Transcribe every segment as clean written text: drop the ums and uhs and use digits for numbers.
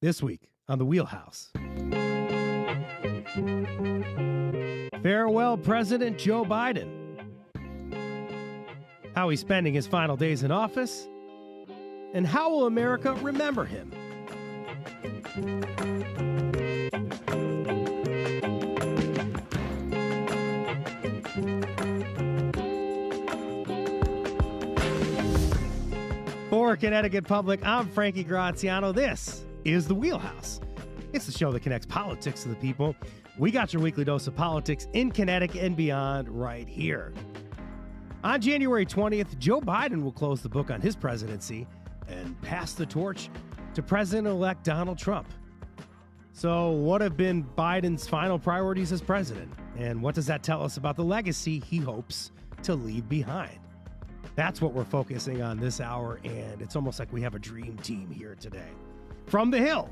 This week on The Wheelhouse. Farewell, President Joe Biden. How he's spending his final days in office, and how will America remember him? For Connecticut Public, I'm Frankie Graziano. This is The Wheelhouse. It's the show that connects politics to the people. We got your weekly dose of politics in Connecticut and beyond right here. On January 20th, Joe Biden will close the book on his presidency and pass the torch to President-elect Donald Trump. So what have been Biden's final priorities as president? And what does that tell us about the legacy he hopes to leave behind? That's what we're focusing on this hour, and it's almost like we have a dream team here today. From the Hill,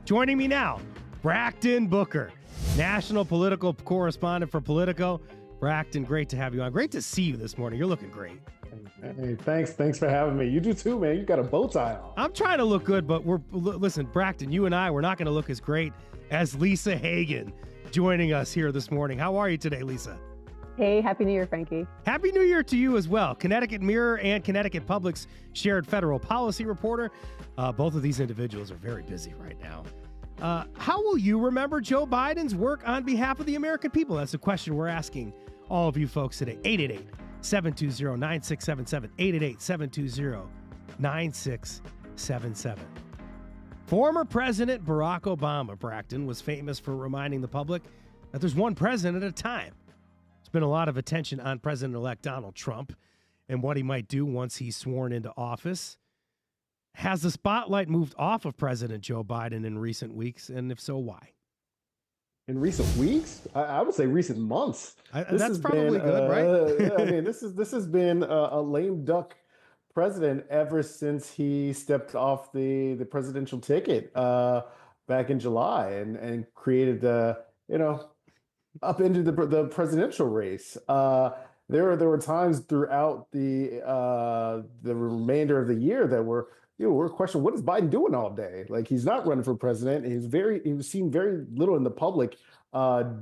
joining me now, Brackton Booker, national political correspondent for Politico. Brackton, great to have you on. Great to see you this morning. You're looking great. Hey, thanks for having me. You do too, man. You got a bow tie on. I'm trying to look good, but listen, Brackton, you and I, we're not going to look as great as Lisa Hagen joining us here this morning. How are you today, Lisa? Hey, Happy New Year, Frankie. Happy New Year to you as well. Connecticut Mirror and Connecticut Public's shared federal policy reporter. Both of these individuals are very busy right now. How will you remember Joe Biden's work on behalf of the American people? That's the question we're asking all of you folks today. 888-720-9677. 888-720-9677. Former President Barack Obama, Brackton, was famous for reminding the public that there's one president at a time. There's been a lot of attention on President-elect Donald Trump and what he might do once he's sworn into office. Has the spotlight moved off of President Joe Biden in recent weeks? And if so, why? In recent weeks? I would say recent months. That's probably good, right? I mean, this has been a lame duck president ever since he stepped off the presidential ticket back in July and created upended the presidential race. There were times throughout the remainder of the year that we're questioning, what is Biden doing all day? Like, he's not running for president. He was seen very little in the public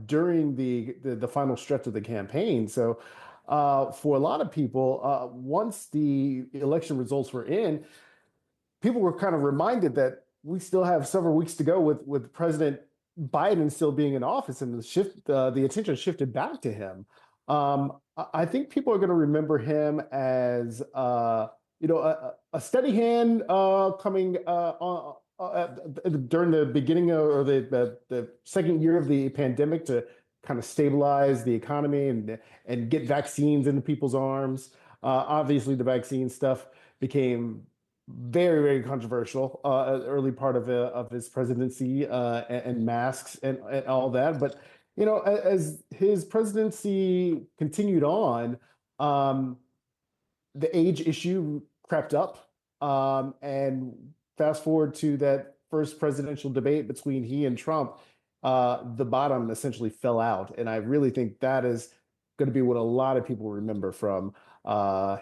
during the final stretch of the campaign. So for a lot of people, once the election results were in, people were kind of reminded that we still have several weeks to go with President Biden still being in office, and the attention shifted back to him. I think people are going to remember him as a steady hand coming during the beginning or the second year of the pandemic to kind of stabilize the economy and get vaccines into people's arms. Obviously, the vaccine stuff became very, very controversial early part of his presidency and masks and all that. But, as his presidency continued on, the age issue crept up. And fast forward to that first presidential debate between he and Trump, the bottom essentially fell out. And I really think that is going to be what a lot of people remember from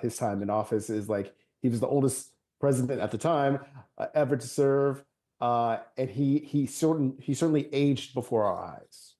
his time in office, is like he was the oldest president at the time ever to serve, and he certainly aged before our eyes.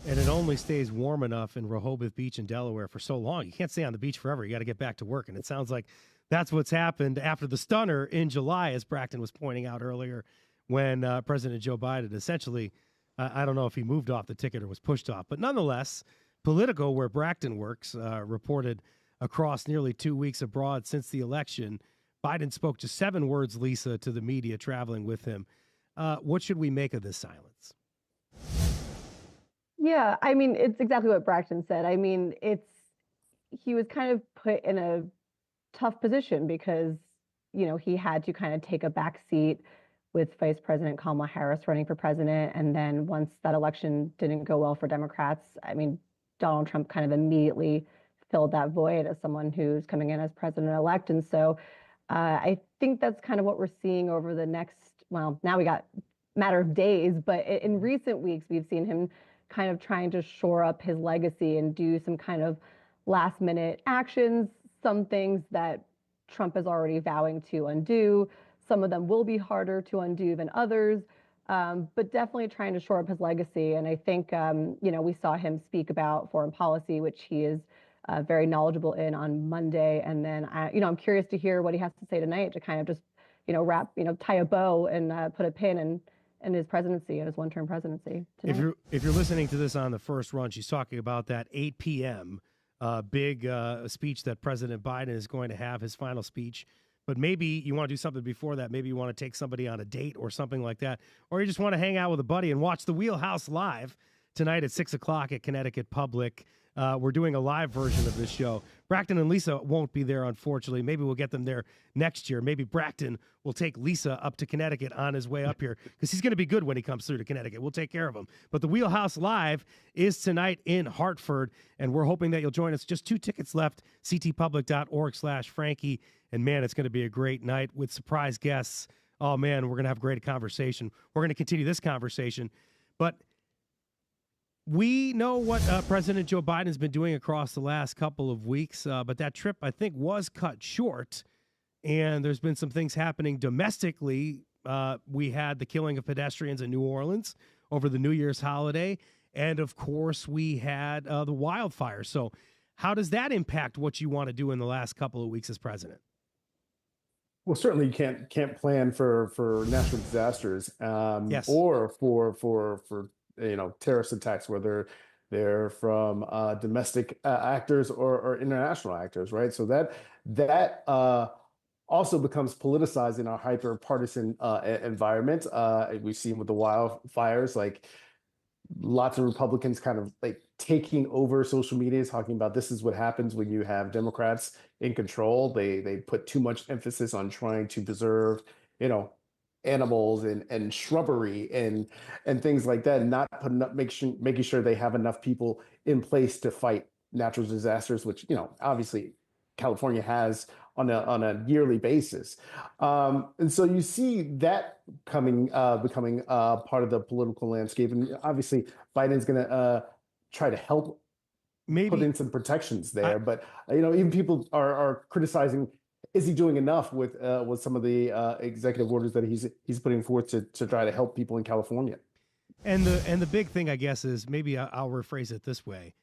And it only stays warm enough in Rehoboth Beach in Delaware for so long. You can't stay on the beach forever. You got to get back to work. And it sounds like that's what's happened after the stunner in July, as Brackton was pointing out earlier, when President Joe Biden essentially, I don't know if he moved off the ticket or was pushed off, but nonetheless, Politico, where Brackton works, reported across nearly 2 weeks abroad since the election, Biden spoke just 7 words, Lisa, to the media traveling with him. What should we make of this silence? Yeah, I mean, it's exactly what Brackton said. I mean, he was kind of put in a tough position because, he had to kind of take a back seat with Vice President Kamala Harris running for president. And then once that election didn't go well for Democrats, I mean, Donald Trump kind of immediately filled that void as someone who's coming in as president-elect. And so I think that's kind of what we're seeing over the next, well, now we got matter of days, but in recent weeks, we've seen him kind of trying to shore up his legacy and do some kind of last minute actions, some things that Trump is already vowing to undo. Some of them will be harder to undo than others, but definitely trying to shore up his legacy. And I think, we saw him speak about foreign policy, which he is very knowledgeable in on Monday. And then, I'm curious to hear what he has to say tonight to kind of just, tie a bow and put a pin in his presidency and his one-term presidency tonight. If you're listening to this on the first run, she's talking about that 8 p.m. Big speech that President Biden is going to have, his final speech. But maybe you want to do something before that. Maybe you want to take somebody on a date or something like that. Or you just want to hang out with a buddy and watch The Wheelhouse live tonight at 6 o'clock at Connecticut Public. We're doing a live version of this show. Braxton and Lisa won't be there, unfortunately. Maybe we'll get them there next year. Maybe Braxton will take Lisa up to Connecticut on his way up here because he's going to be good when he comes through to Connecticut. We'll take care of him. But the Wheelhouse Live is tonight in Hartford, and we're hoping that you'll join us. Just 2 tickets left, ctpublic.org/Frankie. And, man, it's going to be a great night with surprise guests. Oh, man, we're going to have a great conversation. We're going to continue this conversation. But we know what President Joe Biden's been doing across the last couple of weeks, but that trip, I think, was cut short, and there's been some things happening domestically. We had the killing of pedestrians in New Orleans over the New Year's holiday, and, of course, we had the wildfires. So how does that impact what you want to do in the last couple of weeks as president? Well, certainly you can't plan for natural disasters, Yes. or for terrorist attacks, whether they're from domestic actors or international actors, right? So that also becomes politicized in our hyper partisan environment. We've seen with the wildfires, like lots of Republicans kind of like taking over social media, talking about this is what happens when you have Democrats in control. They put too much emphasis on trying to preserve, animals and shrubbery and things like that, and not putting up making sure they have enough people in place to fight natural disasters, which obviously California has on a yearly basis. And so you see that becoming part of the political landscape. And obviously Biden's going to try to help put in some protections there. But even people are criticizing, is he doing enough with some of the executive orders that he's putting forth to try to help people in California? And the big thing, I guess, is maybe I'll rephrase it this way.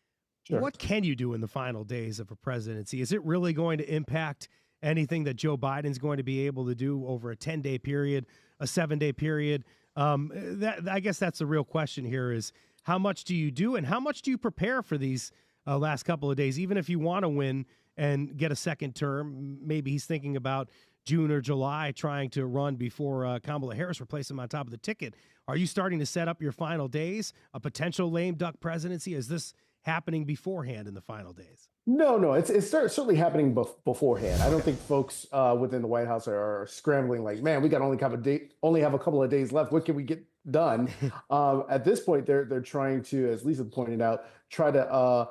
Sure. What can you do in the final days of a presidency? Is it really going to impact anything that Joe Biden's going to be able to do over a 10-day period, a 7-day period? I guess that's the real question here is how much do you do and how much do you prepare for these last couple of days? Even if you want to win and get a second term, maybe he's thinking about June or July trying to run before Kamala Harris replaces him on top of the ticket. Are you starting to set up your final days, a potential lame duck presidency? Is this happening beforehand in the final days? No, it's certainly happening beforehand. I don't think folks within the White House are scrambling like, man, we got only have a couple of days left. What can we get done? At this point, they're trying to, as Lisa pointed out, try to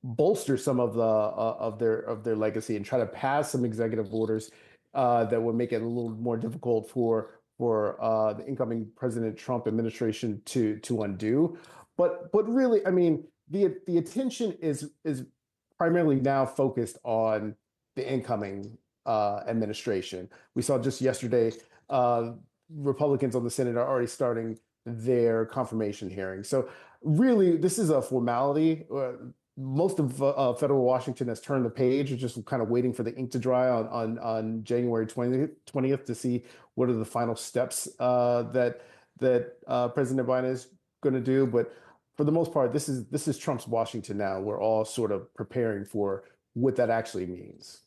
bolster some of their legacy and try to pass some executive orders that would make it a little more difficult for the incoming President Trump administration to undo. But really, I mean, the attention is primarily now focused on the incoming administration. We saw just yesterday, Republicans on the Senate are already starting their confirmation hearing. So really, this is a formality. Most of federal Washington has turned the page. We're just kind of waiting for the ink to dry on January 20th to see what are the final steps that President Biden is going to do. But for the most part, this is Trump's Washington now. We're all sort of preparing for what that actually means.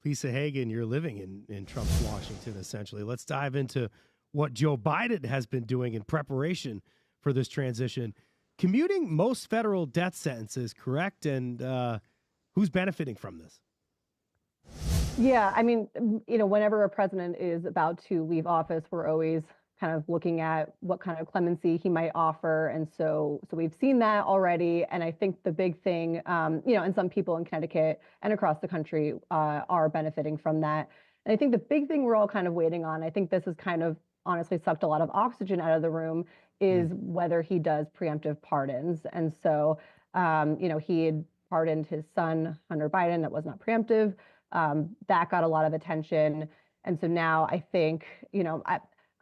Lisa Hagen, you're living in Trump's Washington, essentially. Let's dive into what Joe Biden has been doing in preparation for this transition. Commuting most federal death sentences, correct? And who's benefiting from this? Yeah, I mean, whenever a president is about to leave office, we're always kind of looking at what kind of clemency he might offer. And so we've seen that already. And I think the big thing, and some people in Connecticut and across the country are benefiting from that. And I think the big thing we're all kind of waiting on, I think this has kind of honestly sucked a lot of oxygen out of the room, is whether he does preemptive pardons. And so, he had pardoned his son, Hunter Biden. That was not preemptive. That got a lot of attention. And so now I think,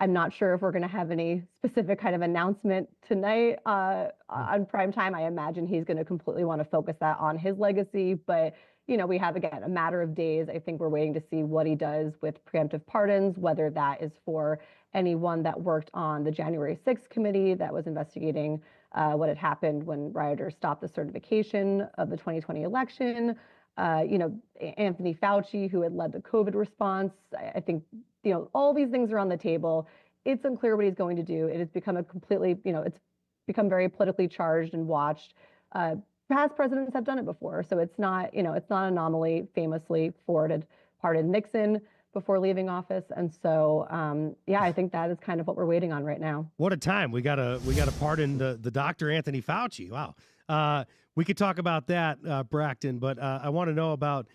I'm not sure if we're going to have any specific kind of announcement tonight on prime time. I imagine he's going to completely want to focus that on his legacy. But, we have, again, a matter of days. I think we're waiting to see what he does with preemptive pardons, whether that is for anyone that worked on the January 6th committee that was investigating what had happened when rioters stopped the certification of the 2020 election. Anthony Fauci, who had led the COVID response. I think, all these things are on the table. It's unclear what he's going to do. It has become a completely, it's become very politically charged and watched. Past presidents have done it before. So it's not, it's not an anomaly. Famously, Ford had pardoned Nixon before leaving office. And so, I think that is kind of what we're waiting on right now. What a time. We gotta pardon the Dr. Anthony Fauci. Wow. We could talk about that, Brackton, but I want to know about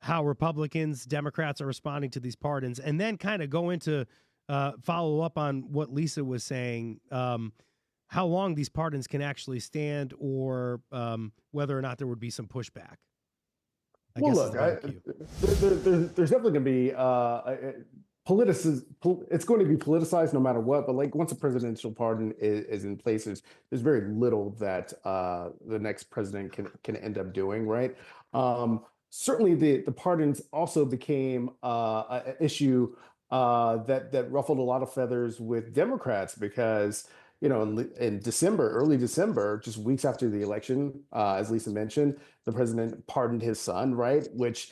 how Republicans, Democrats are responding to these pardons, and then kind of go into follow up on what Lisa was saying, how long these pardons can actually stand, or whether or not there would be some pushback. Look, there's definitely going to be it's going to be politicized no matter what. But like once a presidential pardon is in place, there's very little that the next president can end up doing, right? Certainly, the pardons also became an issue that ruffled a lot of feathers with Democrats because in December, early December, just weeks after the election, as Lisa mentioned, the president pardoned his son, right? Which,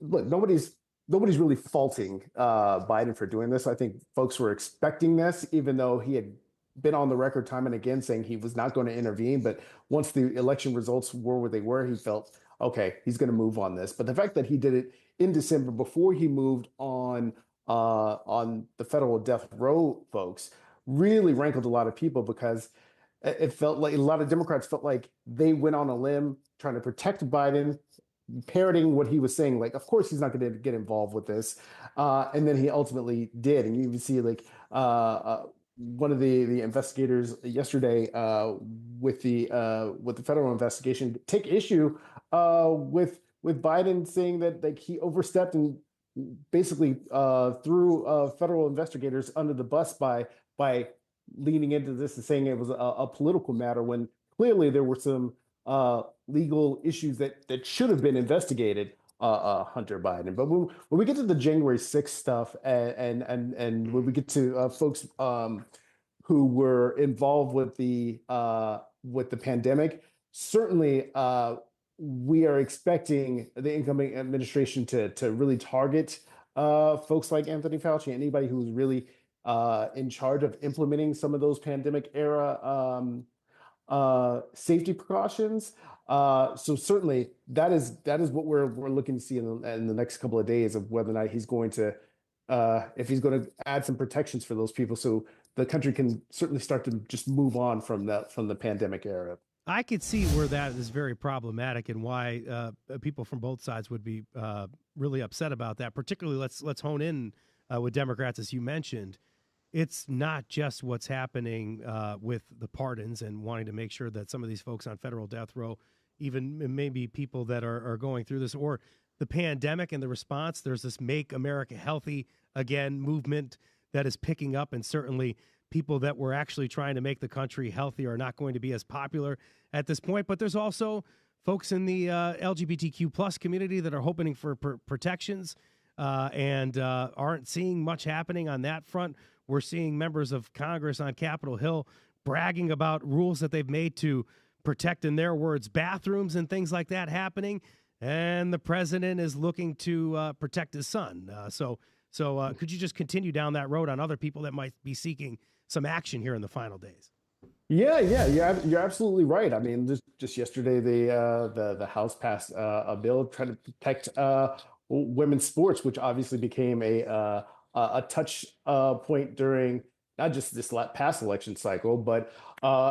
look, nobody's really faulting Biden for doing this. I think folks were expecting this, even though he had been on the record time and again saying he was not going to intervene. But once the election results were what they were, he felt, okay, he's going to move on this. But the fact that he did it in December before he moved on the federal death row folks really rankled a lot of people because it felt like a lot of Democrats felt like they went on a limb trying to protect Biden, parroting what he was saying. Like, of course, he's not going to get involved with this. And then he ultimately did. And you even see like one of the investigators yesterday with the federal investigation take issue with Biden saying that like he overstepped and basically threw federal investigators under the bus by leaning into this and saying it was a political matter when clearly there were some legal issues that should have been investigated, Hunter Biden. But when we get to the January 6th stuff and when we get to folks who were involved with the pandemic, certainly we are expecting the incoming administration to really target folks like Anthony Fauci, anybody who's really in charge of implementing some of those pandemic era safety precautions. So certainly that is what we're looking to see in the next couple of days of whether or not he's going to if he's going to add some protections for those people, so the country can certainly start to just move on from the pandemic era. I could see where that is very problematic and why people from both sides would be really upset about that. Particularly, let's hone in with Democrats, as you mentioned. It's not just what's happening with the pardons and wanting to make sure that some of these folks on federal death row, even maybe people that are going through this, or the pandemic and the response. There's this Make America Healthy Again movement that is picking up, and certainly people that were actually trying to make the country healthy are not going to be as popular at this point. But there's also folks in the LGBTQ plus community that are hoping for protections and aren't seeing much happening on that front. We're seeing members of Congress on Capitol Hill bragging about rules that they've made to protect, in their words, bathrooms and things like that happening. And the president is looking to protect his son. So could you just continue down that road on other people that might be seeking some action here in the final days? Yeah, you're absolutely right. I mean, just yesterday, the House passed a bill trying to protect women's sports, which obviously became a touch point during not just this past election cycle, but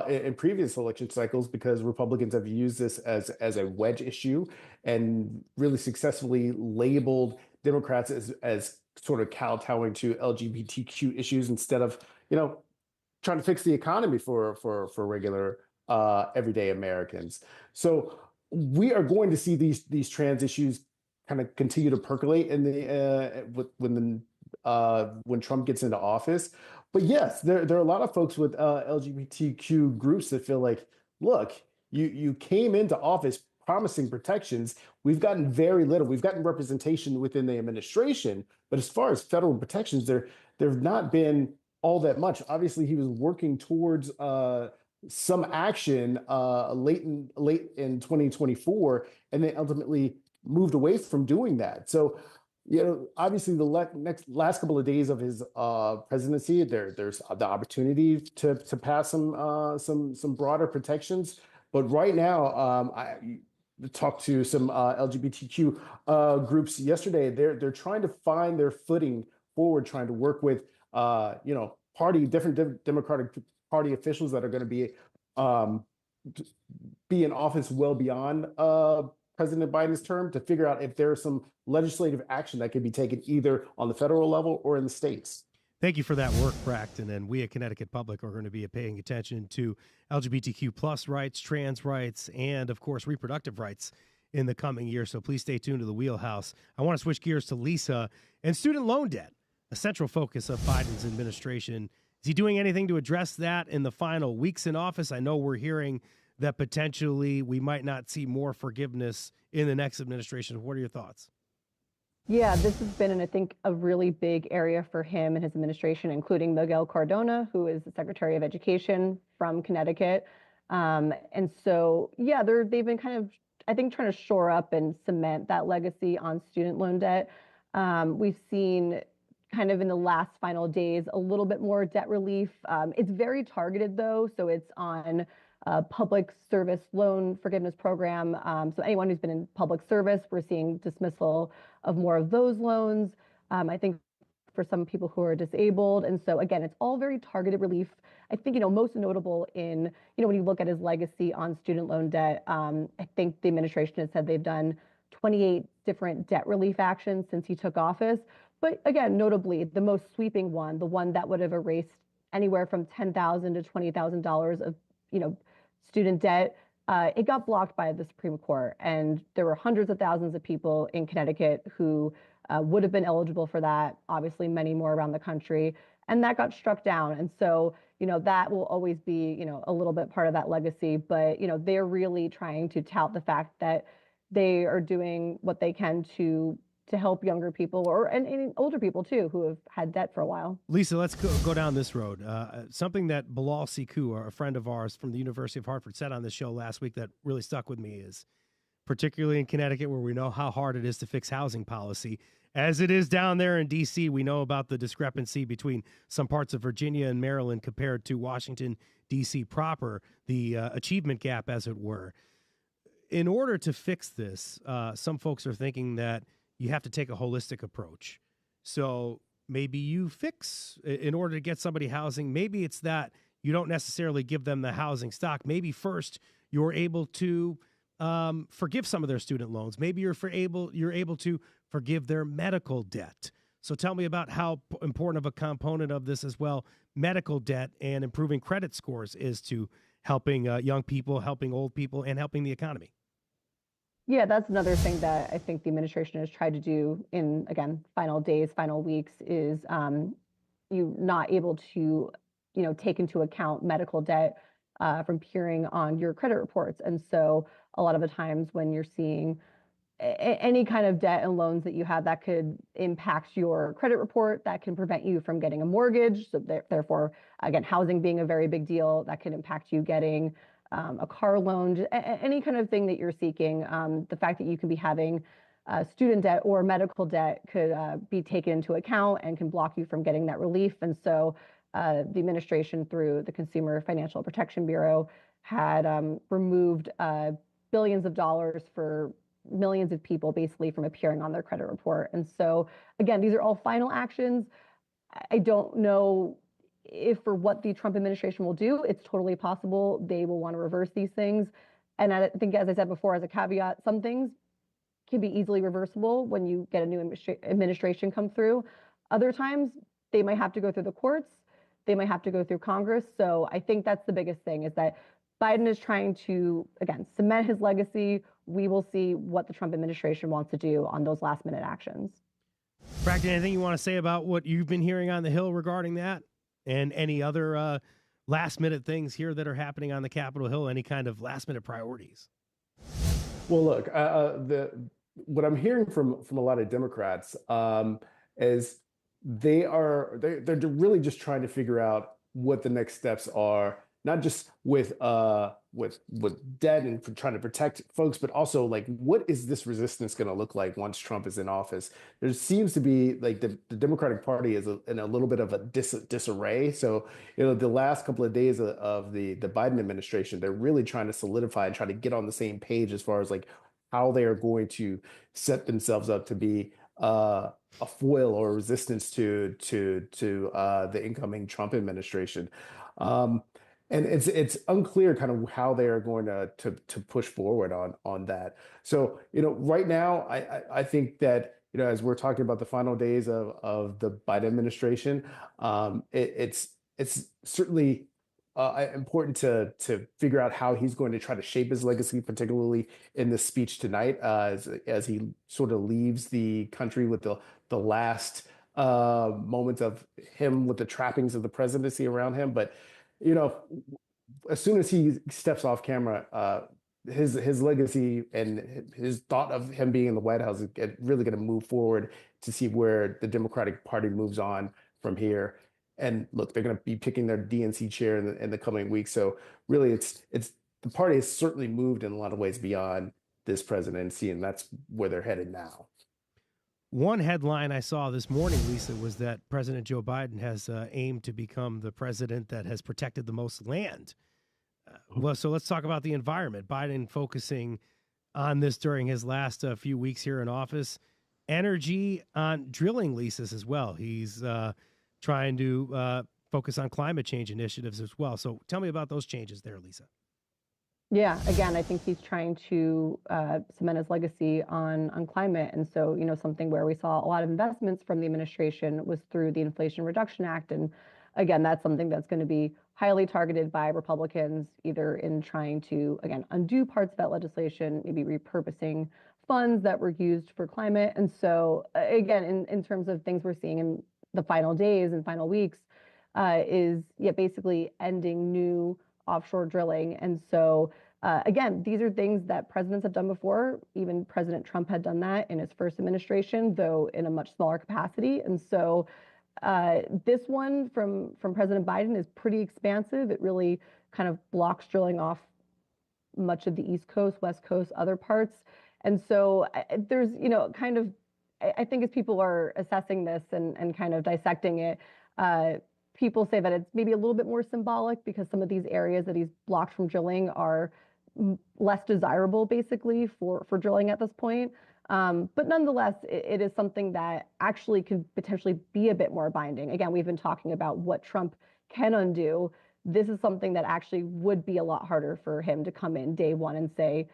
in previous election cycles, because Republicans have used this as a wedge issue and really successfully labeled Democrats as sort of kowtowing to LGBTQ issues instead of, trying to fix the economy for regular everyday Americans. So we are going to see these trans issues kind of continue to percolate in the when when Trump gets into office. But yes, there are a lot of folks with LGBTQ groups that feel like, look, you came into office promising protections. We've gotten very little. We've gotten representation within the administration, but as far as federal protections, there've not been all that much. Obviously, he was working towards some action late in 2024, and then ultimately moved away from doing that. So, obviously, the last couple of days of his presidency, there's the opportunity to pass some broader protections. But right now, I talked to some LGBTQ groups yesterday. They're trying to find their footing forward, trying to work with different Democratic Party officials that are going to be in office well beyond President Biden's term, to figure out if there's some legislative action that could be taken either on the federal level or in the states. Thank you for that work, Braxton. And we at Connecticut Public are going to be paying attention to LGBTQ plus rights, trans rights, and, of course, reproductive rights in the coming year. So please stay tuned to the Wheelhouse. I want to switch gears to Lisa and student loan debt, a central focus of Biden's administration. Is he doing anything to address that in the final weeks in office? I know we're hearing that potentially we might not see more forgiveness in the next administration. What are your thoughts? Yeah, this has been, and I think, a really big area for him and his administration, including Miguel Cardona, who is the Secretary of Education from Connecticut. And so, yeah, they've been kind of, I think, trying to shore up and cement that legacy on student loan debt. We've seen kind of in the last final days a little bit more debt relief. It's very targeted, though, so it's on public service loan forgiveness program. So anyone who's been in public service, we're seeing dismissal of more of those loans. I think for some people who are disabled. And so again, it's all very targeted relief. I think, most notable in, when you look at his legacy on student loan debt, I think the administration has said they've done 28 different debt relief actions since he took office. But again, notably, the most sweeping one, the one that would have erased anywhere from $10,000 to $20,000 of, student debt, it got blocked by the Supreme Court. And there were hundreds of thousands of people in Connecticut who would have been eligible for that, obviously many more around the country. And that got struck down. And so, that will always be, a little bit part of that legacy. But, they're really trying to tout the fact that they are doing what they can to help younger people and older people too who have had debt for a while. Lisa, let's go down this road. Something that Bilal Sekou, a friend of ours from the University of Hartford, said on this show last week that really stuck with me is, particularly in Connecticut, where we know how hard it is to fix housing policy, as it is down there in D.C., we know about the discrepancy between some parts of Virginia and Maryland compared to Washington, D.C. proper, the achievement gap, as it were. In order to fix this, some folks are thinking that you have to take a holistic approach. So maybe you fix, in order to get somebody housing, maybe it's that you don't necessarily give them the housing stock. Maybe first you're able to forgive some of their student loans. Maybe you're able to forgive their medical debt. So tell me about how important of a component of this as well, medical debt and improving credit scores is to helping young people, helping old people, and helping the economy. Yeah, that's another thing that I think the administration has tried to do in, again, final days, final weeks, is you not able to, take into account medical debt from appearing on your credit reports. And so a lot of the times when you're seeing any kind of debt and loans that you have that could impact your credit report, that can prevent you from getting a mortgage. So therefore, again, housing being a very big deal, that could impact you getting a car loan, any kind of thing that you're seeking. The fact that you can be having student debt or medical debt could be taken into account and can block you from getting that relief. And so the administration, through the Consumer Financial Protection Bureau, had removed billions of dollars for millions of people basically from appearing on their credit report. And so, again, these are all final actions. I don't know if for what the Trump administration will do. It's totally possible they will want to reverse these things. And I think, as I said before, as a caveat, some things can be easily reversible when you get a new administration come through. Other times, they might have to go through the courts. They might have to go through Congress. So I think that's the biggest thing, is that Biden is trying to, again, cement his legacy. We will see what the Trump administration wants to do on those last minute actions. Bracken, anything you want to say about what you've been hearing on the Hill regarding that, and any other last minute things here that are happening on the Capitol Hill? Any kind of last minute priorities? Well, look, what I'm hearing from a lot of Democrats is they're really just trying to figure out what the next steps are, not just with debt and for trying to protect folks, but also like what is this resistance going to look like once Trump is in office? There seems to be like the Democratic Party is in a little bit of a disarray. So the last couple of days of the Biden administration, they're really trying to solidify and try to get on the same page as far as like how they are going to set themselves up to be a foil or resistance to the incoming Trump administration. Um, and it's unclear kind of how they are going to push forward on that. So, right now, I think that, as we're talking about the final days of the Biden administration, it's certainly important to figure out how he's going to try to shape his legacy, particularly in this speech tonight, as he sort of leaves the country with the last moments of him with the trappings of the presidency around him. But you know, as soon as he steps off camera, his legacy and his thought of him being in the White House is really going to move forward to see where the Democratic Party moves on from here. And look, they're going to be picking their DNC chair in the coming weeks. So really, it's the party has certainly moved in a lot of ways beyond this presidency, and that's where they're headed now. One headline I saw this morning, Lisa, was that President Joe Biden has aimed to become the president that has protected the most land. Well, so let's talk about the environment. Biden focusing on this during his last few weeks here in office. Energy on drilling leases as well. He's trying to focus on climate change initiatives as well. So tell me about those changes there, Lisa. Yeah, again, I think he's trying to cement his legacy on climate. And so, something where we saw a lot of investments from the administration was through the Inflation Reduction Act. And again, that's something that's going to be highly targeted by Republicans, either in trying to, again, undo parts of that legislation, maybe repurposing funds that were used for climate. And so, again, in terms of things we're seeing in the final days and final weeks, is basically ending new offshore drilling. And so, again, these are things that presidents have done before. Even President Trump had done that in his first administration, though in a much smaller capacity. And so this one from President Biden is pretty expansive. It really kind of blocks drilling off much of the East Coast, West Coast, other parts. And so there's, kind of, I think as people are assessing this and kind of dissecting it, people say that it's maybe a little bit more symbolic because some of these areas that he's blocked from drilling are less desirable, basically, for drilling at this point. But nonetheless, it is something that actually could potentially be a bit more binding. Again, we've been talking about what Trump can undo. This is something that actually would be a lot harder for him to come in day one and say,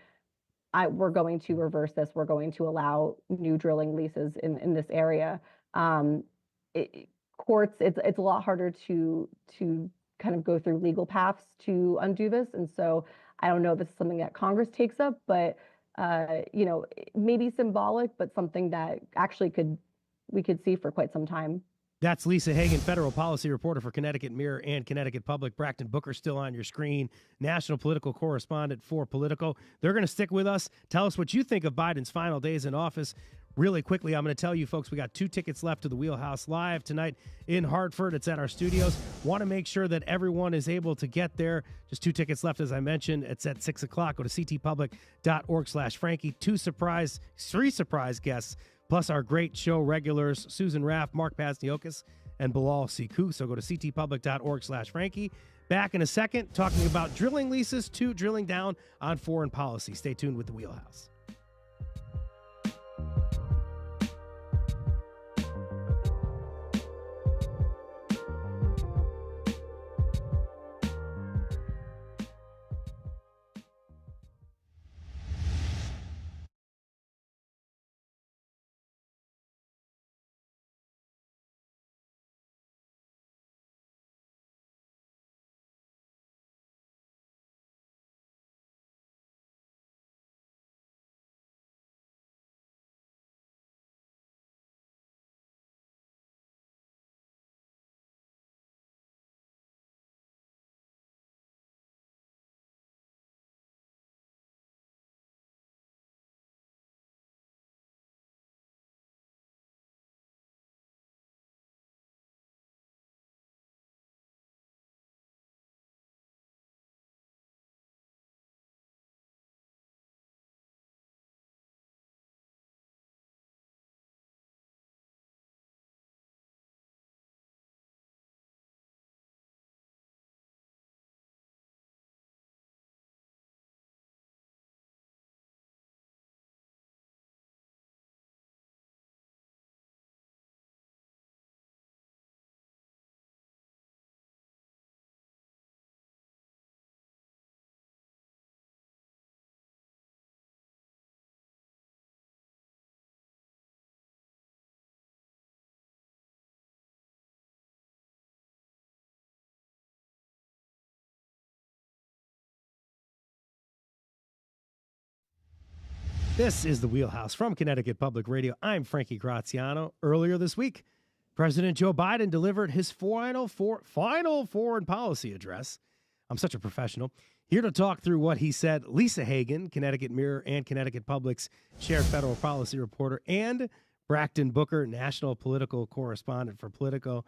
we're going to reverse this. We're going to allow new drilling leases in this area. Courts, it's a lot harder to kind of go through legal paths to undo this. And so I don't know if this is something that Congress takes up, but maybe symbolic, but something that actually we could see for quite some time. That's Lisa Hagen, federal policy reporter for Connecticut Mirror and Connecticut Public. Bracken Booker still on your screen, national political correspondent for Politico. They're going to stick with us. Tell us what you think of Biden's final days in office. Really quickly, I'm going to tell you folks, we got 2 tickets left to the Wheelhouse Live tonight in Hartford. It's at our studios. Want to make sure that everyone is able to get there. Just 2 tickets left, as I mentioned. It's at 6 o'clock. Go to ctpublic.org/Frankie. 3 surprise guests, plus our great show regulars, Susan Raff, Mark Pazniokas, and Bilal Siku. So go to ctpublic.org/Frankie. Back in a second, talking about drilling leases to drilling down on foreign policy. Stay tuned with the Wheelhouse. This is the Wheelhouse from Connecticut Public Radio. I'm Frankie Graziano. Earlier this week, President Joe Biden delivered his final foreign policy address. I'm such a professional. Here to talk through what he said, Lisa Hagen, Connecticut Mirror and Connecticut Public's shared federal policy reporter, and Brackton Booker, national political correspondent for Politico.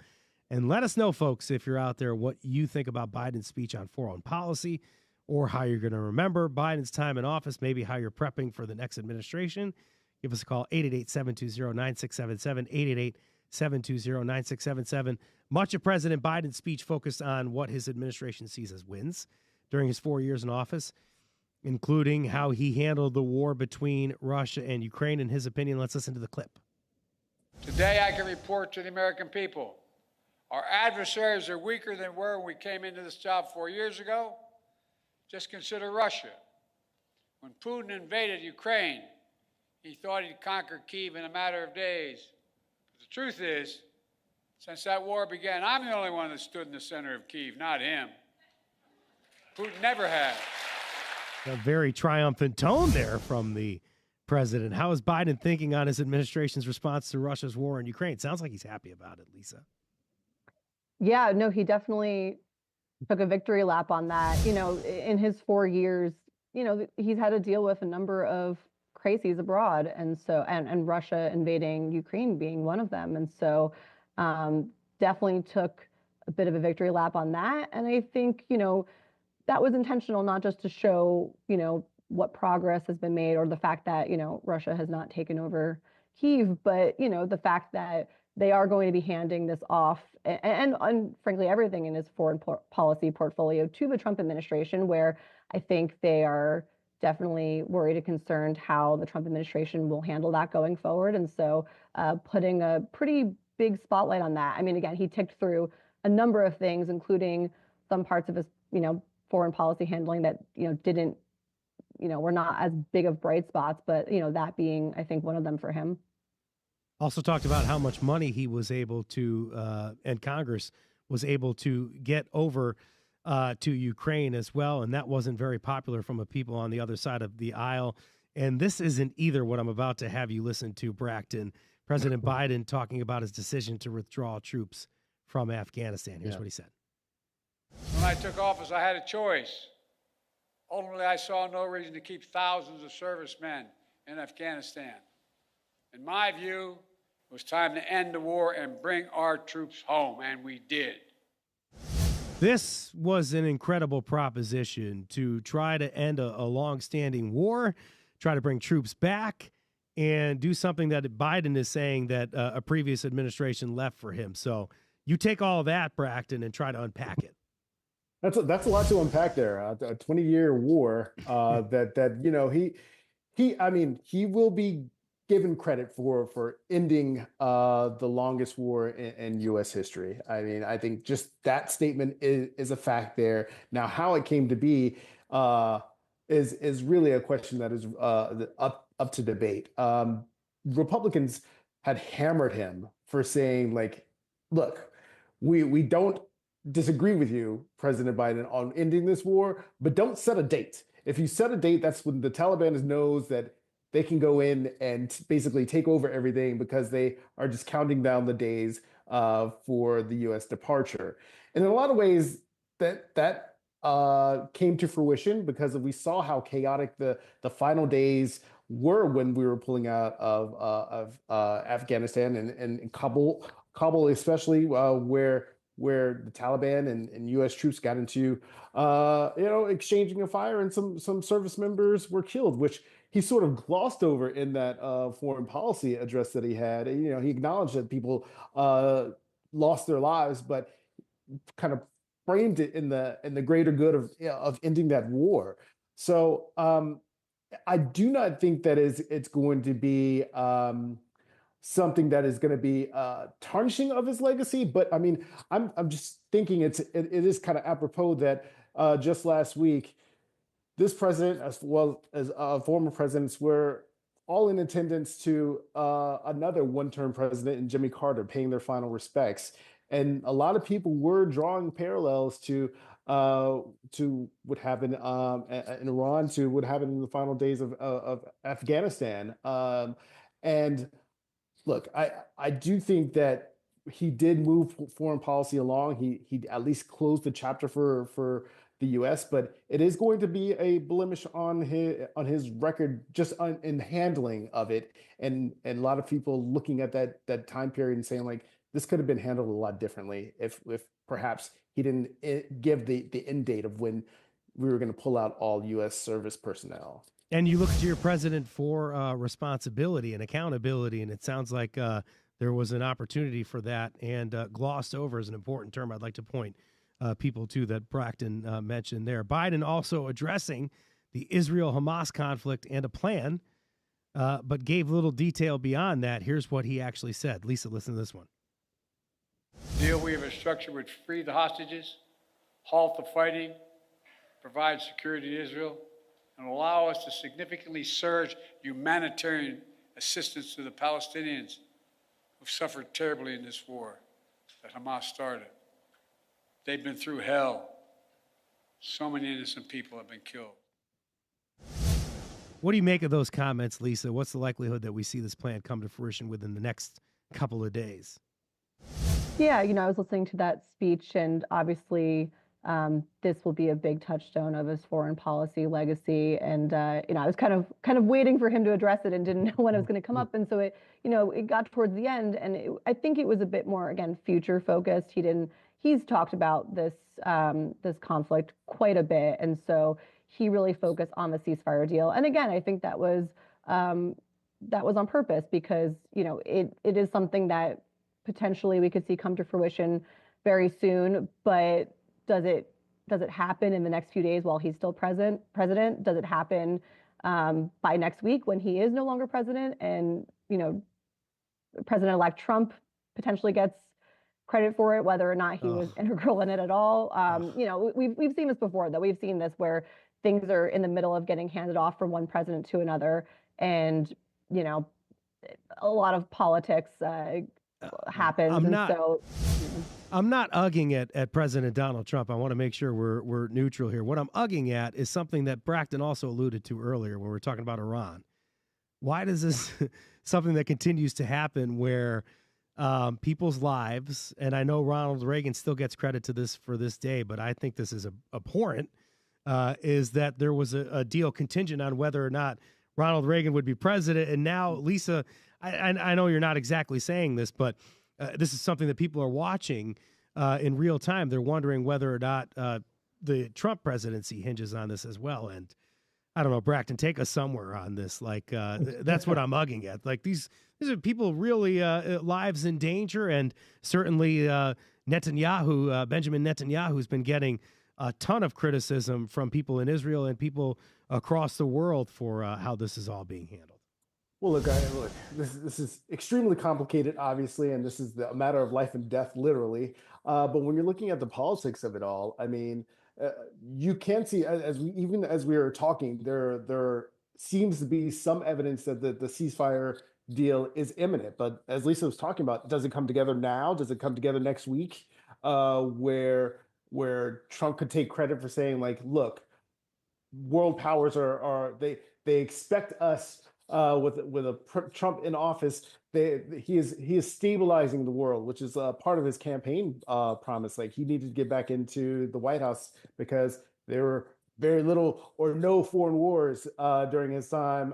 And let us know, folks, if you're out there, what you think about Biden's speech on foreign policy, or how you're going to remember Biden's time in office, maybe how you're prepping for the next administration. Give us a call, 888-720-9677, 888-720-9677. Much of President Biden's speech focused on what his administration sees as wins during his 4 years in office, including how he handled the war between Russia and Ukraine. In his opinion, let's listen to the clip. Today, I can report to the American people, our adversaries are weaker than were when we came into this job 4 years ago. Just consider Russia. When Putin invaded Ukraine, he thought he'd conquer Kyiv in a matter of days. But the truth is, since that war began, I'm the only one that stood in the center of Kyiv, not him. Putin never had. A very triumphant tone there from the president. How is Biden thinking on his administration's response to Russia's war in Ukraine? Sounds like he's happy about it, Lisa. Yeah, no, he definitely took a victory lap on that. You know, in his 4 years, you know, he's had to deal with a number of crises abroad, and so and Russia invading Ukraine being one of them, and so definitely took a bit of a victory lap on that. And I think, you know, that was intentional, not just to show, you know, what progress has been made or the fact that, you know, Russia has not taken over Kyiv, but, you know, the fact that they are going to be handing this off and frankly, everything in his foreign policy portfolio to the Trump administration, where I think they are definitely worried and concerned how the Trump administration will handle that going forward. And so putting a pretty big spotlight on that. I mean, again, he ticked through a number of things, including some parts of his, you know, foreign policy handling that, you know, didn't, you know, were not as big of bright spots, but, you know, that being, I think, one of them for him. Also talked about how much money he was able to, and Congress was able to get over to Ukraine as well. And that wasn't very popular from the people on the other side of the aisle. And this isn't either what I'm about to have you listen to, Brackton. President Biden talking about his decision to withdraw troops from Afghanistan. Here's what he said. When I took office, I had a choice. Ultimately, I saw no reason to keep thousands of servicemen in Afghanistan. In my view, it was time to end the war and bring our troops home, and we did. This was an incredible proposition to try to end a long-standing war, try to bring troops back, and do something that Biden is saying that a previous administration left for him. So you take all of that, Brackton, and try to unpack it. That's a lot to unpack there. A 20-year war that you know he will be given credit for ending the longest war in U.S. history. I mean, I think just that statement is a fact there. Now, how it came to be is really a question that is up to debate. Republicans had hammered him for saying, like, look, we don't disagree with you, President Biden, on ending this war, but don't set a date. If you set a date, that's when the Taliban knows that they can go in and basically take over everything because they are just counting down the days for the U.S. departure. And in a lot of ways, that came to fruition because we saw how chaotic the final days were when we were pulling out of Afghanistan and Kabul especially, where the Taliban and U.S. troops got into, exchanging a fire, and some service members were killed, which he sort of glossed over in that foreign policy address that he had. You know, he acknowledged that people lost their lives, but kind of framed it in the greater good of ending that war. So I do not think that it's going to be something that is going to be tarnishing of his legacy. But I mean, I'm just thinking it is kind of apropos that just last week, this president, as well as former presidents, were all in attendance to another one-term president, and Jimmy Carter, paying their final respects. And a lot of people were drawing parallels to to what happened in Iran, to what happened in the final days of Afghanistan. And look, I do think that he did move foreign policy along. He at least closed the chapter for the U.S., but it is going to be a blemish on his record just in handling of it, and a lot of people looking at that time period and saying like this could have been handled a lot differently if perhaps he didn't give the end date of when we were going to pull out all U.S. service personnel. And you look to your president for responsibility and accountability, and it sounds like there was an opportunity for that, and glossed over is an important term I'd like to point people to that Braxton mentioned there. Biden also addressing the Israel-Hamas conflict and a plan, but gave little detail beyond that. Here's what he actually said. Lisa, listen to this one. The deal we have structured would free the hostages, halt the fighting, provide security to Israel, and allow us to significantly surge humanitarian assistance to the Palestinians who've suffered terribly in this war that Hamas started. They've been through hell. So many innocent people have been killed. What do you make of those comments, Lisa? What's the likelihood that we see this plan come to fruition within the next couple of days? Yeah, I was listening to that speech, and obviously this will be a big touchstone of his foreign policy legacy. And I was kind of waiting for him to address it and didn't know when it was going to come up. And so it got towards the end, and I think it was a bit more, again, future focused. He's talked about this conflict quite a bit, and so he really focused on the ceasefire deal. And again, I think that was on purpose, because it is something that potentially we could see come to fruition very soon. But does it happen in the next few days while he's still president? Does it happen by next week when he is no longer president, and President-elect Trump potentially gets credit for it, whether or not he was integral in it at all? We've seen this before, though. We've seen this where things are in the middle of getting handed off from one president to another, and a lot of politics happens. I'm not ugging at President Donald Trump. I want to make sure we're neutral here. What I'm ugging at is something that Braxton also alluded to earlier when we were talking about Iran. Why does this something that continues to happen where people's lives, and I know Ronald Reagan still gets credit to this for this day, but I think this is abhorrent, is that there was a deal contingent on whether or not Ronald Reagan would be president. And now, Lisa, I know you're not exactly saying this, but this is something that people are watching in real time. They're wondering whether or not the Trump presidency hinges on this as well. And I don't know, Braxton, take us somewhere on this. Like, that's what I'm ugging at. Like, these are people really lives in danger. And certainly Netanyahu, Benjamin Netanyahu, has been getting a ton of criticism from people in Israel and people across the world for how this is all being handled. Well, look, this is extremely complicated, obviously, and this is a matter of life and death, literally. But when you're looking at the politics of it all, I mean, you can see, even as we are talking, there seems to be some evidence that the ceasefire deal is imminent. But as Lisa was talking about, does it come together now? Does it come together next week? Where Trump could take credit for saying, like, look, world powers they expect us. With Trump in office, he is stabilizing the world, which is part of his campaign promise. Like, he needed to get back into the White House because there were very little or no foreign wars during his time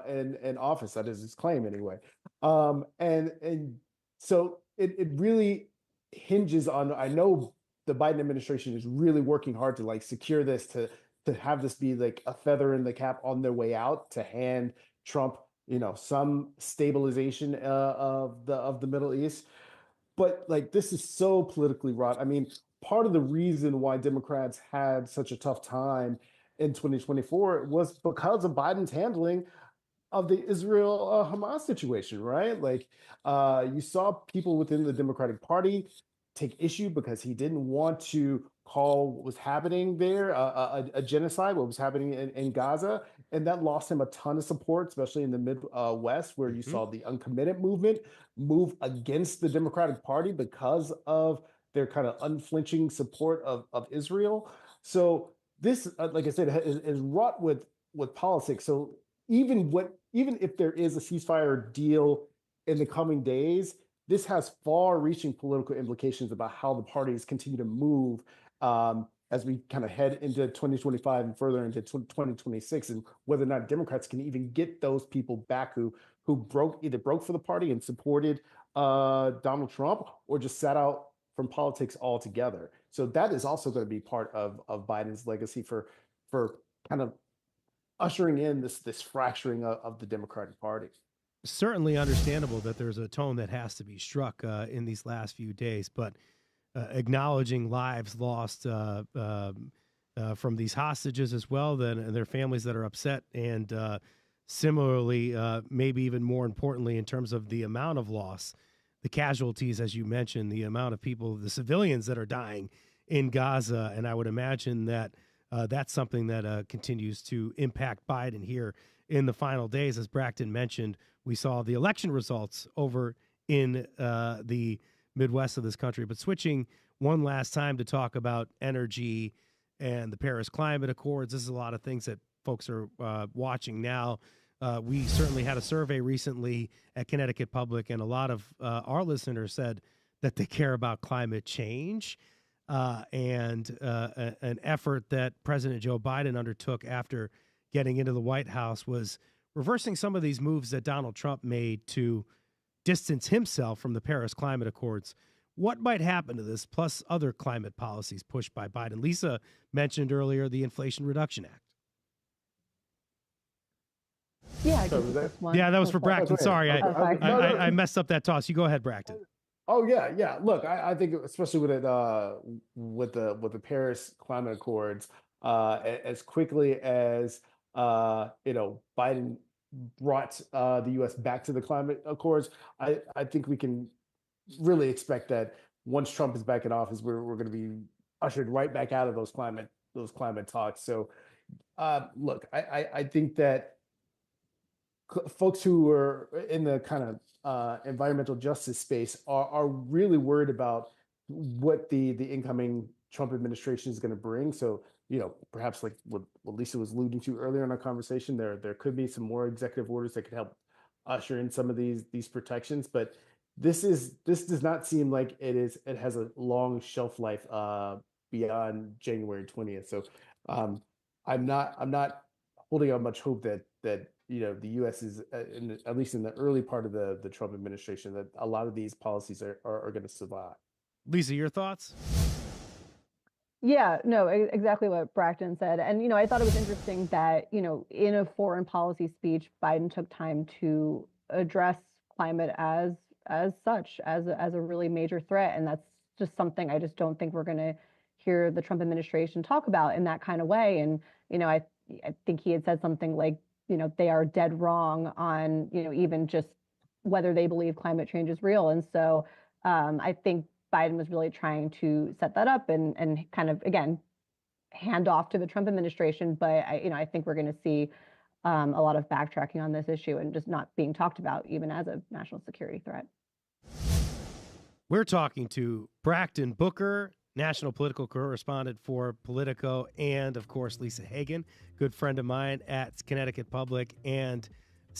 in office. That is his claim, anyway. And so it really hinges on. I know the Biden administration is really working hard to secure this, to have this be like a feather in the cap on their way out, to hand Trump, some stabilization of the Middle East. But this is so politically wrought. I mean, part of the reason why Democrats had such a tough time in 2024 was because of Biden's handling of the Israel-Hamas situation, right? You saw people within the Democratic Party take issue because he didn't want to call what was happening there a genocide, what was happening in Gaza. And that lost him a ton of support, especially in the Midwest, where you saw the uncommitted movement move against the Democratic Party because of their kind of unflinching support of Israel. So this, like I said, is wrought with politics. So even if there is a ceasefire deal in the coming days, this has far-reaching political implications about how the parties continue to move as we kind of head into 2025 and further into 2026, and whether or not Democrats can even get those people back who either broke for the party and supported Donald Trump, or just sat out from politics altogether. So that is also going to be part of Biden's legacy for kind of ushering in this fracturing of the Democratic Party. Certainly understandable that there's a tone that has to be struck in these last few days, but acknowledging lives lost from these hostages as well, and their families that are upset, and similarly, maybe even more importantly, in terms of the amount of loss, the casualties, as you mentioned, the amount of people, the civilians that are dying in Gaza. And I would imagine that that's something that continues to impact Biden here in the final days. As Braxton mentioned, we saw the election results over in the Midwest of this country. But switching one last time to talk about energy and the Paris Climate Accords, this is a lot of things that folks are watching now. We certainly had a survey recently at Connecticut Public, and a lot of our listeners said that they care about climate change, and an effort that President Joe Biden undertook after getting into the White House was reversing some of these moves that Donald Trump made to distance himself from the Paris Climate Accords. What might happen to this, plus other climate policies pushed by Biden? Lisa mentioned earlier the Inflation Reduction Act. Yeah, that was for Braxton. Sorry, I messed up that toss. You go ahead, Braxton. Oh yeah. Look, I think especially with it with the Paris Climate Accords, as quickly as Biden brought the U.S. back to the climate accords, I think we can really expect that once Trump is back in office, we're going to be ushered right back out of those climate talks. So, look, I think that folks who are in the kind of environmental justice space are really worried about what the incoming Trump administration is going to bring. So, perhaps like what Lisa was alluding to earlier in our conversation, there could be some more executive orders that could help usher in some of these protections. But this does not seem like it has a long shelf life beyond January 20th. So I'm not holding out much hope that the U.S. is at least in the early part of the Trump administration, that a lot of these policies are going to survive. Lisa, your thoughts? Yeah, no, exactly what Braxton said. And, I thought it was interesting that, in a foreign policy speech, Biden took time to address climate as such, as a really major threat. And that's just something I just don't think we're going to hear the Trump administration talk about in that kind of way. And, I think he had said something like, they are dead wrong on, even just whether they believe climate change is real. And so I think Biden was really trying to set that up and kind of, again, hand off to the Trump administration. But I think we're going to see a lot of backtracking on this issue and just not being talked about even as a national security threat. We're talking to Braxton Booker, national political correspondent for Politico, and of course, Lisa Hagen, good friend of mine at Connecticut Public and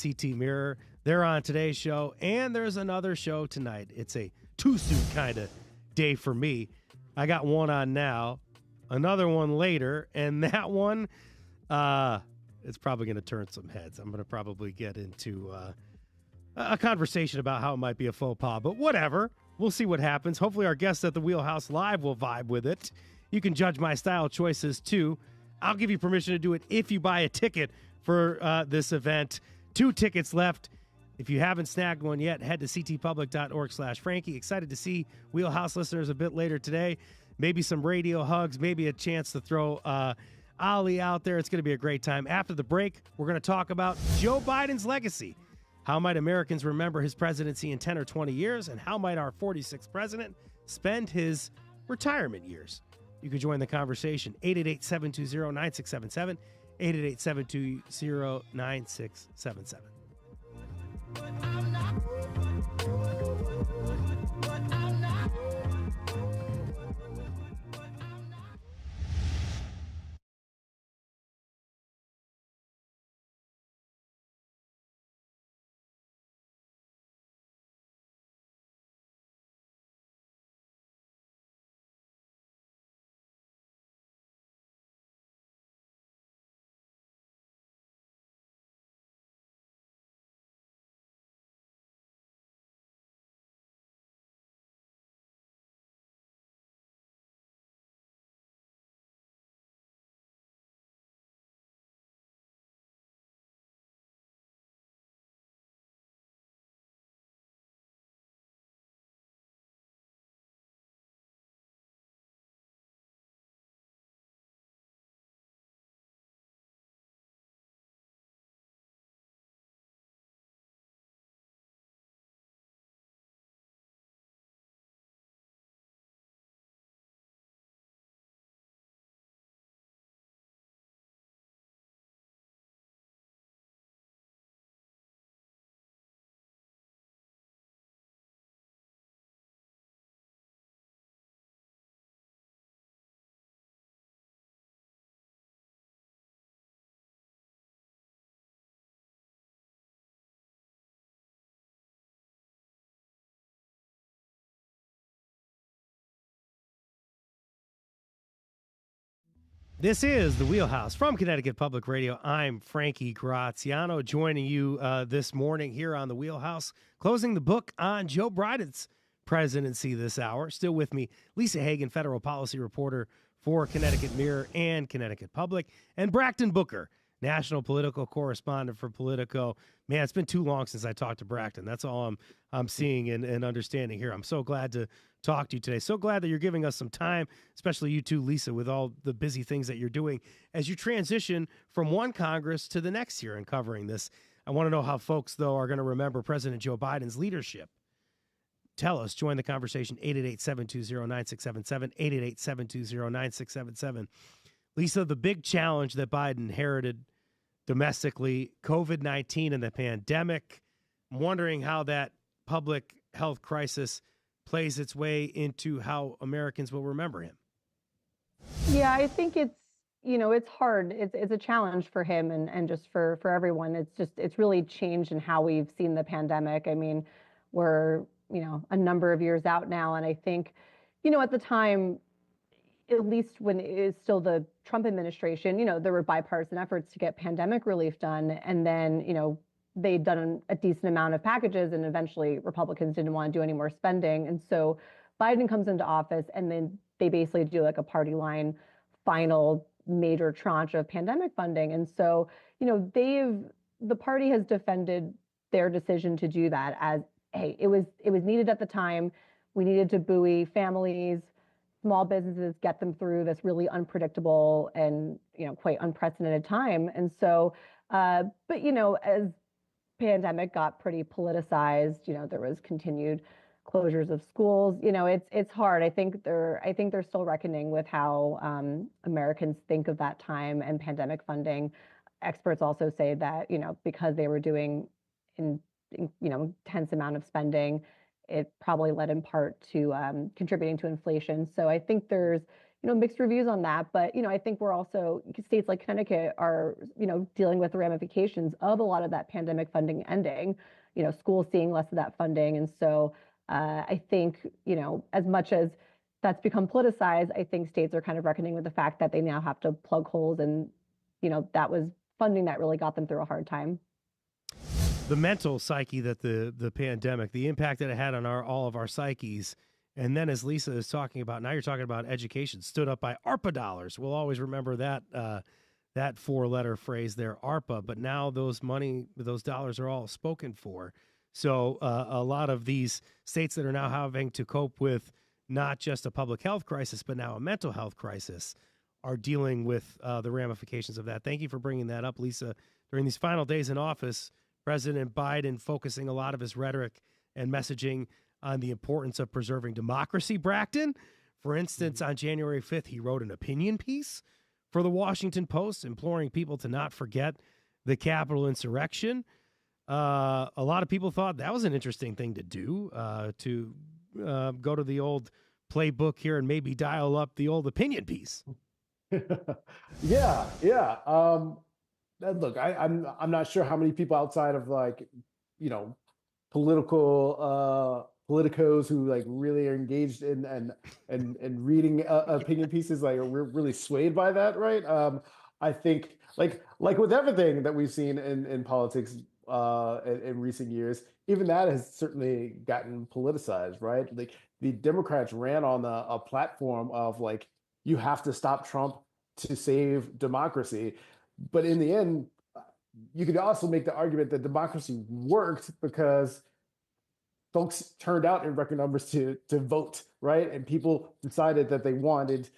CT Mirror. They're on today's show, and there's another show tonight. It's a two-suit kind of day for me. I got one on now, another one later, and that one, it's probably going to turn some heads. I'm going to probably get into a conversation about how it might be a faux pas, but whatever. We'll see what happens. Hopefully our guests at the Wheelhouse Live will vibe with it. You can judge my style choices, too. I'll give you permission to do it if you buy a ticket for this event. 2 tickets left. If you haven't snagged one yet, head to ctpublic.org/Frankie. Excited to see Wheelhouse listeners a bit later today. Maybe some radio hugs, maybe a chance to throw Ollie out there. It's going to be a great time. After the break, we're going to talk about Joe Biden's legacy. How might Americans remember his presidency in 10 or 20 years? And how might our 46th president spend his retirement years? You can join the conversation. 888-720-9677. 888-720-9677. This is The Wheelhouse from Connecticut Public Radio. I'm Frankie Graziano, joining you this morning here on The Wheelhouse, closing the book on Joe Biden's presidency this hour. Still with me, Lisa Hagen, federal policy reporter for Connecticut Mirror and Connecticut Public, and Braxton Booker, national political correspondent for Politico. Man, it's been too long since I talked to Braxton. That's all I'm seeing and understanding here. I'm so glad to talk to you today. So glad that you're giving us some time, especially you too, Lisa, with all the busy things that you're doing as you transition from one Congress to the next year and covering this. I want to know how folks, though, are going to remember President Joe Biden's leadership. Tell us. Join the conversation, 888-720-9677, 888-720-9677. Lisa, the big challenge that Biden inherited domestically, COVID-19 and the pandemic, I'm wondering how that public health crisis plays its way into how Americans will remember him. Yeah, I think it's hard. It's a challenge for him and just for everyone. It's really changed in how we've seen the pandemic. I mean, we're, a number of years out now. And I think, at the time, at least when it is still the Trump administration, there were bipartisan efforts to get pandemic relief done. And then, they'd done a decent amount of packages, and eventually Republicans didn't want to do any more spending. And so Biden comes into office, and then they basically do like a party line final major tranche of pandemic funding. And so, the party has defended their decision to do that as, hey, it was needed at the time. We needed to buoy families, small businesses, get them through this really unpredictable and, quite unprecedented time. And so, but, as pandemic got pretty politicized, there was continued closures of schools. It's hard. I think they're still reckoning with how Americans think of that time and pandemic funding. Experts also say that, because they were doing intense amount of spending, it probably led in part to contributing to inflation. So I think there's, mixed reviews on that. But, I think we're also, states like Connecticut are, dealing with the ramifications of a lot of that pandemic funding ending, schools seeing less of that funding. And so I think, as much as that's become politicized, I think states are kind of reckoning with the fact that they now have to plug holes. And, that was funding that really got them through a hard time. The mental psyche that the pandemic, the impact that it had on all of our psyches. And then, as Lisa is talking about, now you're talking about education, stood up by ARPA dollars. We'll always remember that that four-letter phrase there, ARPA. But now those dollars are all spoken for. So a lot of these states that are now having to cope with not just a public health crisis, but now a mental health crisis, are dealing with the ramifications of that. Thank you for bringing that up, Lisa. During these final days in office, President Biden focusing a lot of his rhetoric and messaging on the importance of preserving democracy, Braxton. For instance, on January 5th, he wrote an opinion piece for the Washington Post imploring people to not forget the Capitol insurrection. A lot of people thought that was an interesting thing to do, to go to the old playbook here and maybe dial up the old opinion piece. Yeah. Look, I'm not sure how many people outside of politicos who really are engaged in and reading opinion pieces are really swayed by that, right? I think like with everything that we've seen in politics in recent years, even that has certainly gotten politicized, right? Like the Democrats ran on a platform of you have to stop Trump to save democracy. But in the end, you could also make the argument that democracy worked because folks turned out in record numbers to vote, right? And people decided that they wanted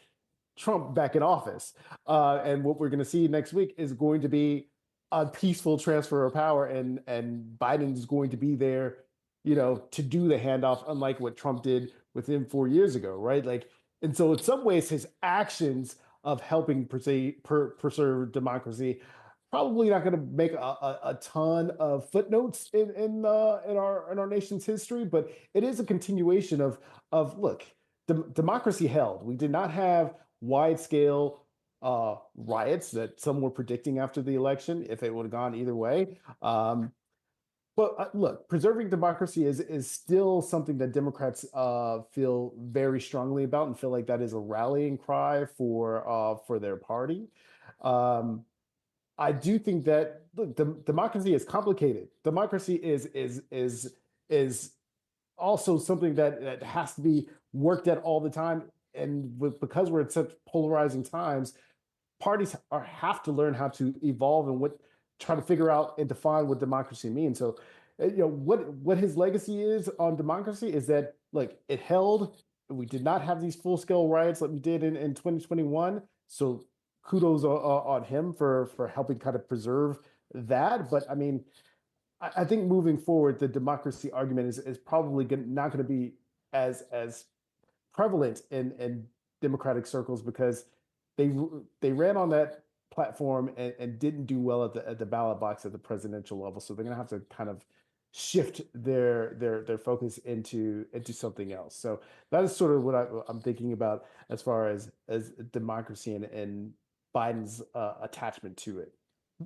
Trump back in office. And what we're going to see next week is going to be a peaceful transfer of power, and Biden is going to be there, to do the handoff, unlike what Trump did with him 4 years ago, right? And so in some ways, his actions of helping preserve democracy probably not going to make a ton of footnotes in our nation's history, but it is a continuation of look, democracy held. We did not have wide scale riots that some were predicting after the election if it would have gone either way. Well, look, preserving democracy is still something that Democrats feel very strongly about and feel like that is a rallying cry for their party. Um, I do think that look, democracy is complicated. Democracy is also something that has to be worked at all the time. And because we're at such polarizing times, parties have to learn how to evolve and try to figure out and define what democracy means. So, what his legacy is on democracy is that like it held. We did not have these full scale riots like we did in 2021. So kudos on him for helping kind of preserve that. But I mean, I think moving forward, the democracy argument is probably not going to be as prevalent in Democratic circles because they ran on that platform and didn't do well at the ballot box at the presidential level. So they're going to have to kind of shift their focus into something else. So that is sort of what I'm thinking about as far as democracy and Biden's attachment to it.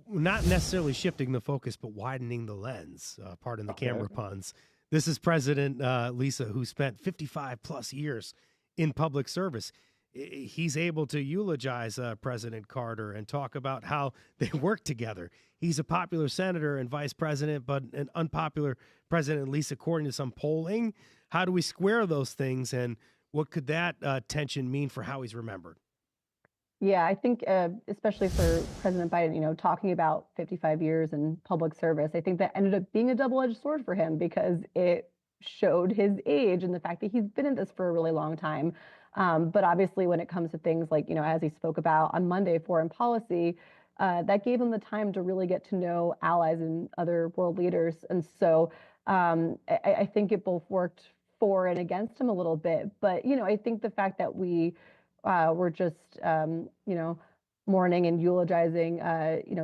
Not necessarily shifting the focus, but widening the lens. Pardon the camera puns. This is President Lisa, who spent 55 plus years in public service. He's able to eulogize President Carter and talk about how they work together. He's a popular senator and vice president, but an unpopular president, at least according to some polling. How do we square those things, and what could that tension mean for how he's remembered? Yeah, I think especially for President Biden, talking about 55 years in public service, I think that ended up being a double-edged sword for him because it showed his age and the fact that he's been in this for a really long time. But obviously, when it comes to things like, as he spoke about on Monday, foreign policy, that gave him the time to really get to know allies and other world leaders. And so I think it both worked for and against him a little bit. But, I think the fact that we were just, mourning and eulogizing,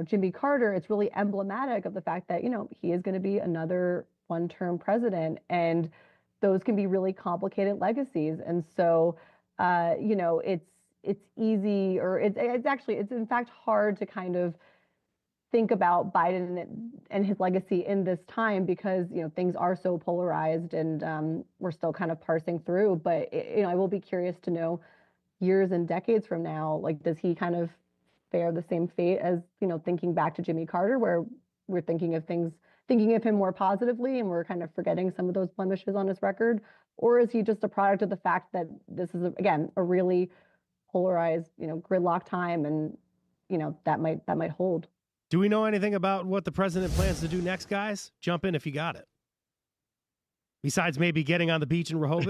Jimmy Carter, it's really emblematic of the fact that, he is going to be another one-term president. And those can be really complicated legacies. And so, it's easy, or it's in fact hard to kind of think about Biden and his legacy in this time because, things are so polarized and we're still kind of parsing through. But, I will be curious to know years and decades from now, like, does he kind of fare the same fate as, thinking back to Jimmy Carter, where we're thinking of him more positively and we're kind of forgetting some of those blemishes on his record? Or is he just a product of the fact that this is, again, a really polarized, gridlock time and, that might hold? Do we know anything about what the president plans to do next, guys? Jump in if you got it. Besides maybe getting on the beach in Rehoboth.